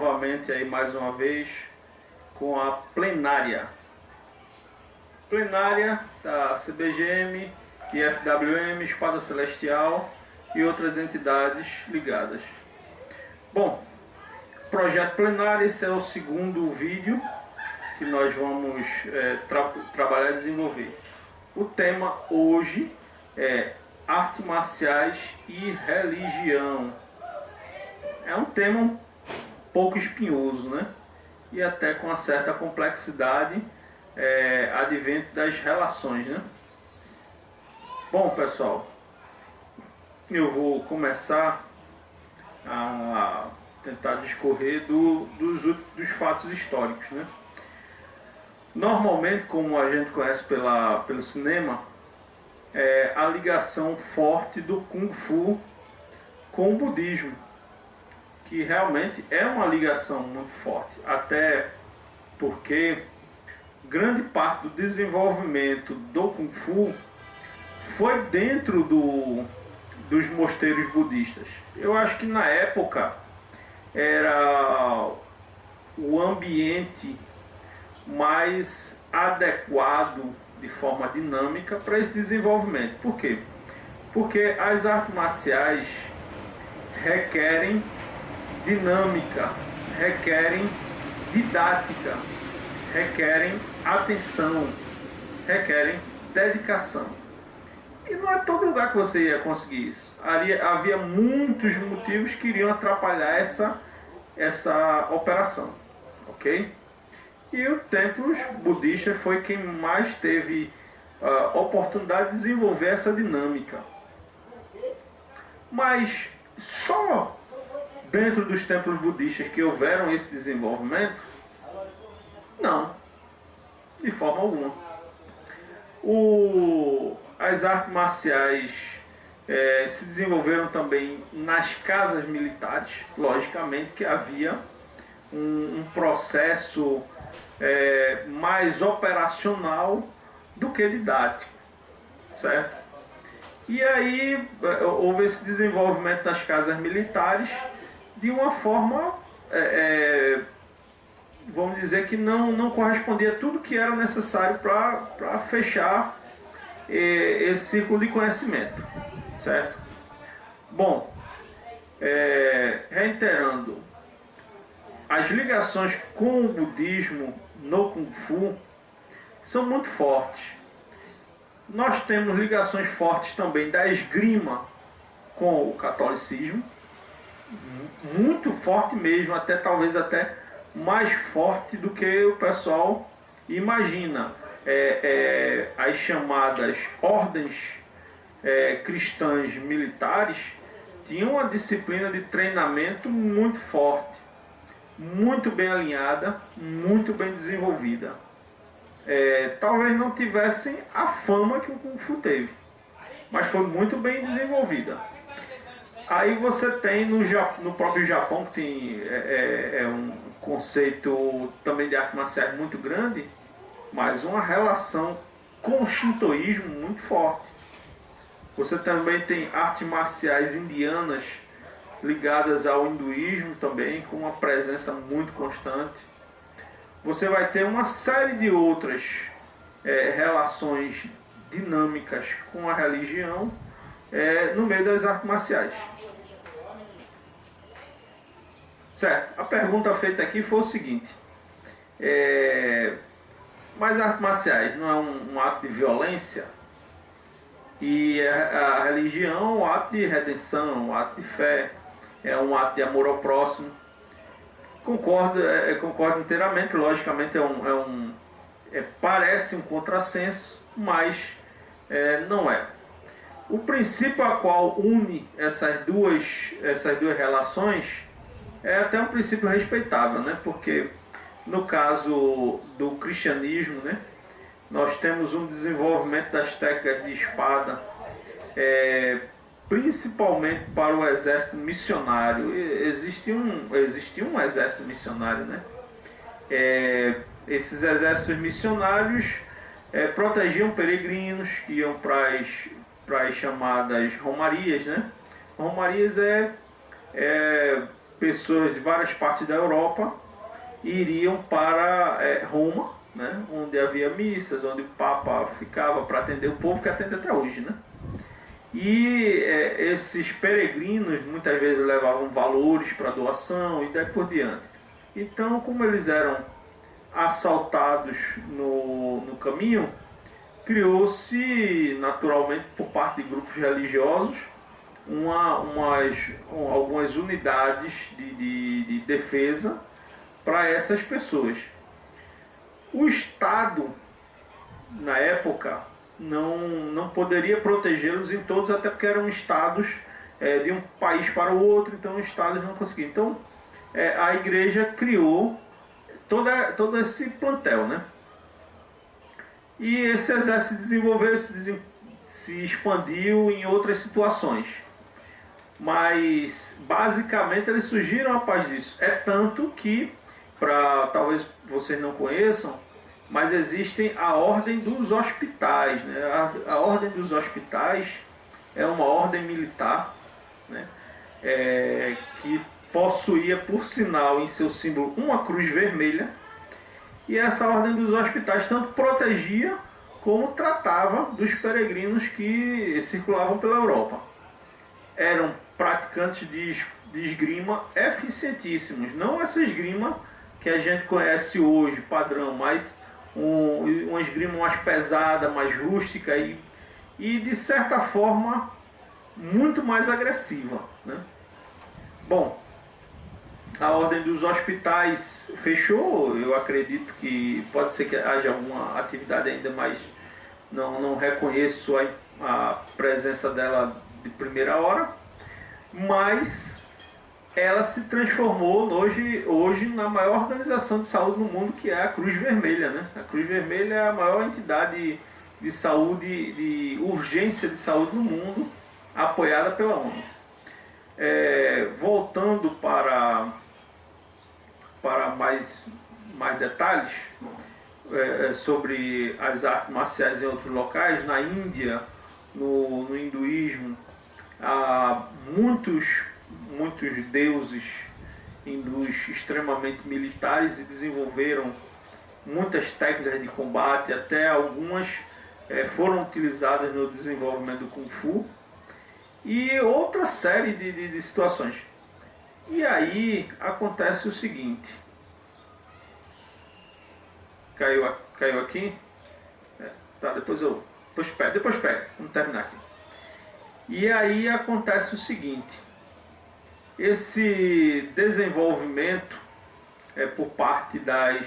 novamente aí mais uma vez com a plenária da CBGM, IFWM, Espada Celestial e outras entidades ligadas. Bom, projeto plenário, esse é o segundo vídeo que nós vamos trabalhar e desenvolver. O tema hoje é artes marciais e religião. É um tema um pouco espinhoso, né? E até com uma certa complexidade advento das relações, né? Bom, pessoal, eu vou começar a tentar discorrer dos fatos históricos, né? Normalmente, como a gente conhece pelo cinema, a ligação forte do Kung Fu com o budismo, que realmente é uma ligação muito forte, até porque grande parte do desenvolvimento do Kung Fu foi dentro dos mosteiros budistas. Eu acho que na época era o ambiente mais adequado de forma dinâmica para esse desenvolvimento. Por quê? Porque as artes marciais requerem dinâmica, requerem didática, requerem atenção, requerem dedicação. E não é todo lugar que você ia conseguir isso. Havia muitos motivos que iriam atrapalhar essa operação, ok? E o templo budista foi quem mais teve a oportunidade de desenvolver essa dinâmica. Mas só dentro dos templos budistas que houveram esse desenvolvimento? Não, de forma alguma. As artes marciais se desenvolveram também nas casas militares, logicamente que havia um processo mais operacional do que didático, certo? E aí houve esse desenvolvimento das casas militares de uma forma, vamos dizer que não correspondia a tudo que era necessário para fechar esse círculo de conhecimento, certo? Bom, reiterando, as ligações com o budismo no Kung Fu são muito fortes. Nós temos ligações fortes também da esgrima com o catolicismo, muito forte mesmo, talvez até mais forte do que o pessoal imagina. As chamadas ordens cristãs militares tinham uma disciplina de treinamento muito forte, muito bem alinhada, muito bem desenvolvida. Talvez não tivessem a fama que o Kung Fu teve, mas foi muito bem desenvolvida. Aí você tem no próprio Japão, que tem um conceito também de artes marciais muito grande, mas uma relação com o shintoísmo muito forte. Você também tem artes marciais indianas ligadas ao hinduísmo também, com uma presença muito constante. Você vai ter uma série de outras relações dinâmicas com a religião no meio das artes marciais. Certo? A pergunta feita aqui foi o seguinte: mas artes marciais não é um ato de violência? E a religião é um ato de redenção, um ato de fé, é um ato de amor ao próximo. Concordo inteiramente, logicamente parece um contrassenso, mas não é. O princípio a qual une essas duas relações é até um princípio respeitável, né? Porque no caso do cristianismo, né, nós temos um desenvolvimento das técnicas de espada, principalmente para o exército missionário. Existia um exército missionário, né? Esses exércitos missionários protegiam peregrinos que iam para as chamadas romarias, né? Romarias pessoas de várias partes da Europa iriam para Roma, né, onde havia missas, onde o Papa ficava para atender o povo, que atende até hoje, né? E esses peregrinos muitas vezes levavam valores para doação e daí por diante. Então, como eles eram assaltados no caminho, criou-se naturalmente por parte de grupos religiosos algumas unidades de defesa para essas pessoas. O Estado, na época, não poderia protegê-los em todos, até porque eram estados de um país para o outro, então os estados não conseguiam. Então, a igreja criou todo esse plantel, né? E esse exército se desenvolveu, se expandiu em outras situações. Mas, basicamente, eles surgiram a paz disso. É tanto que, talvez vocês não conheçam, mas existem a Ordem dos Hospitais, né? A Ordem dos Hospitais é uma ordem militar, né? Que possuía, por sinal, em seu símbolo, uma cruz vermelha. E essa Ordem dos Hospitais tanto protegia como tratava dos peregrinos que circulavam pela Europa. Eram praticantes de esgrima eficientíssimos. Não essa esgrima que a gente conhece hoje, padrão, mas uma esgrima mais pesada, mais rústica e de certa forma muito mais agressiva, né? Bom, a Ordem dos Hospitais fechou. Eu acredito que pode ser que haja alguma atividade ainda, mas não reconheço a presença dela de primeira hora. Mas ela se transformou hoje na maior organização de saúde no mundo, que é a Cruz Vermelha, né? A Cruz Vermelha é a maior entidade de saúde, de urgência de saúde no mundo, apoiada pela ONU. Voltando para mais detalhes sobre as artes marciais em outros locais, na Índia, no hinduísmo, há muitos deuses hindus extremamente militares e desenvolveram muitas técnicas de combate, até algumas foram utilizadas no desenvolvimento do Kung Fu e outra série de situações. E aí acontece o seguinte, caiu aqui, tá, depois pega, vamos terminar aqui. E aí acontece o seguinte, esse desenvolvimento por parte das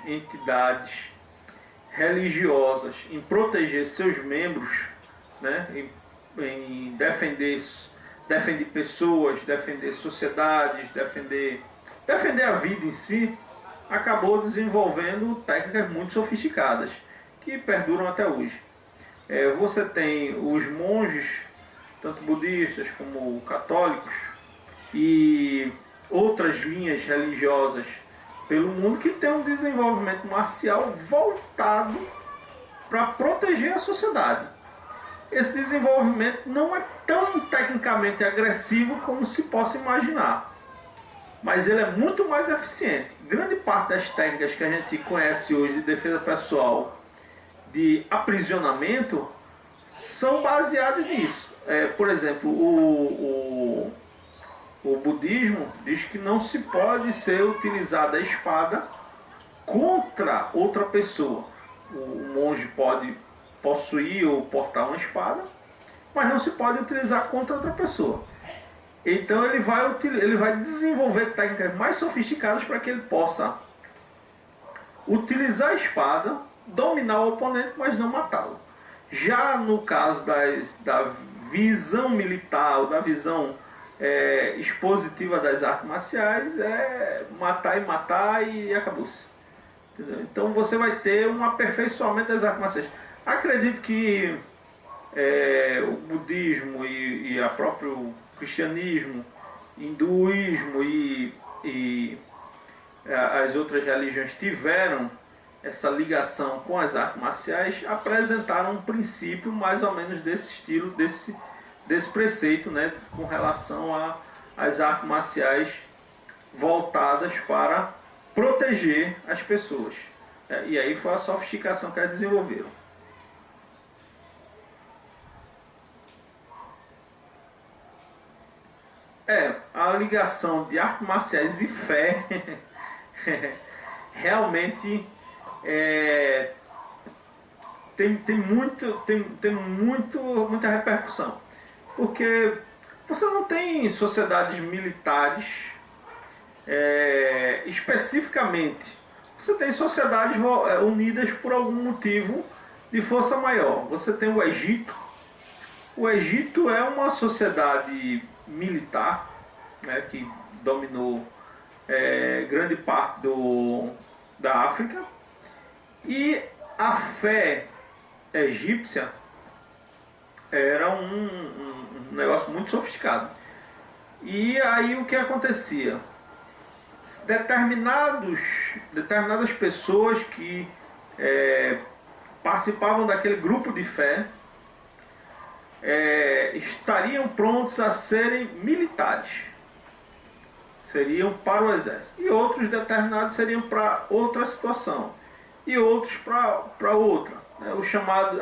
entidades religiosas em proteger seus membros, né, em defender pessoas, defender sociedades, defender a vida em si, acabou desenvolvendo técnicas muito sofisticadas que perduram até hoje. Você tem os monges, tanto budistas como católicos, e outras linhas religiosas pelo mundo que tem um desenvolvimento marcial voltado para proteger a sociedade. Esse desenvolvimento não é tão tecnicamente agressivo como se possa imaginar, mas ele é muito mais eficiente. Grande parte das técnicas que a gente conhece hoje de defesa pessoal, de aprisionamento, são baseadas nisso. Por exemplo, o budismo diz que não se pode ser utilizada a espada contra outra pessoa. O monge pode possuir ou portar uma espada, mas não se pode utilizar contra outra pessoa. Então ele vai desenvolver técnicas mais sofisticadas para que ele possa utilizar a espada, dominar o oponente, mas não matá-lo. Já no caso da visão militar, ou da visão expositiva das artes marciais, é matar e acabou-se. Então você vai ter um aperfeiçoamento das artes marciais. Acredito que o budismo e a próprio cristianismo, hinduísmo e as outras religiões tiveram essa ligação com as artes marciais, apresentaram um princípio mais ou menos desse estilo, desse preceito, né, com relação as artes marciais voltadas para proteger as pessoas. E aí foi a sofisticação que elas desenvolveram. A ligação de artes marciais e fé realmente tem muita repercussão. Porque você não tem sociedades militares especificamente. Você tem sociedades unidas por algum motivo de força maior. Você tem o Egito. O Egito é uma sociedade militar, né, que dominou grande parte da África. E a fé egípcia era um negócio muito sofisticado. E aí o que acontecia? Determinadas pessoas que participavam daquele grupo de fé estariam prontos a serem militares, seriam para o exército, e outros determinados seriam para outra situação, e outros para outra, né?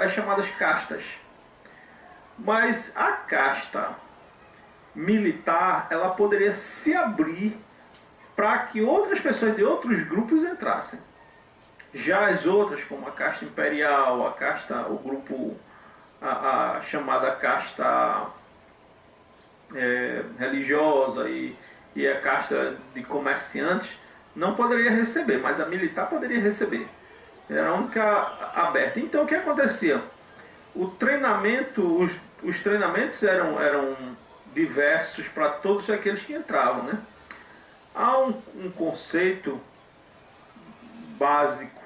As chamadas castas. Mas a casta militar, ela poderia se abrir para que outras pessoas de outros grupos entrassem. Já as outras, como a casta imperial, a chamada casta religiosa e a casta de comerciantes, não poderia receber, mas a militar poderia receber. Era a única aberta. Então o que acontecia? Os treinamentos eram diversos para todos aqueles que entravam, né? Há um conceito básico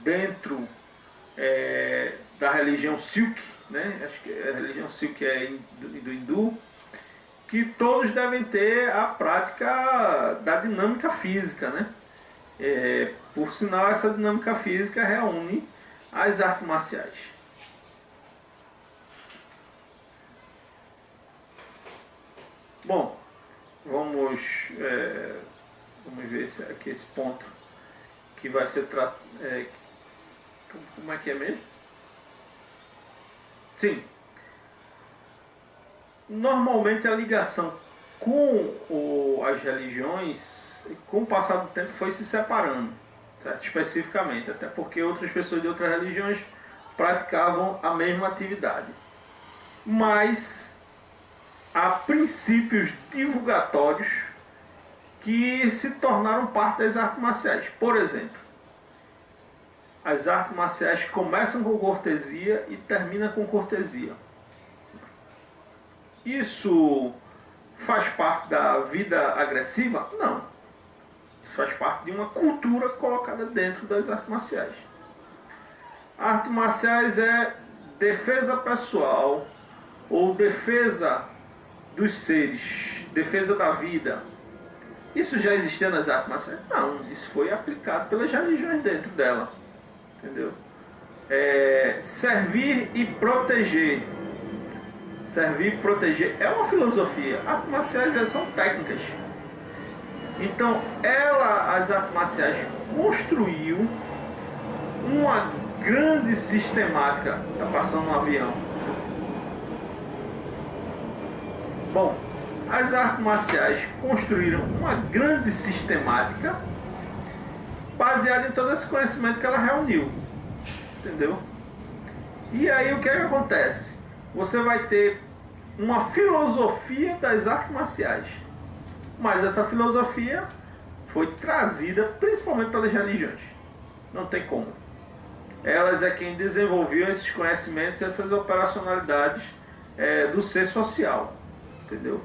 dentro da religião Sikh, né? Acho que a religião Sikh é do hindu, que todos devem ter a prática da dinâmica física, né? Por sinal, essa dinâmica física reúne as artes marciais. Bom, vamos ver aqui esse ponto que vai ser tratado. Como é que é mesmo? Sim. Normalmente a ligação com as religiões, com o passar do tempo, foi se separando, certo? Especificamente, até porque outras pessoas de outras religiões praticavam a mesma atividade. Mas há princípios divulgatórios que se tornaram parte das artes marciais. Por exemplo, as artes marciais começam com cortesia e terminam com cortesia. Isso faz parte da vida agressiva? Não. Isso faz parte de uma cultura colocada dentro das artes marciais. Artes marciais é defesa pessoal ou defesa dos seres, defesa da vida. Isso já existia nas artes marciais? Não, isso foi aplicado pelas religiões dentro dela. Entendeu? Servir e proteger. Servir e proteger é uma filosofia. Artes marciais são técnicas. Então, as artes marciais construiu uma grande sistemática. Está passando um avião. Bom, as artes marciais construíram uma grande sistemática baseada em todo esse conhecimento que ela reuniu. Entendeu? E aí o que é que acontece? Você vai ter uma filosofia das artes marciais. Mas essa filosofia foi trazida principalmente pelas religiões. Não tem como. Elas é quem desenvolveu esses conhecimentos e essas operacionalidades do ser social. Entendeu?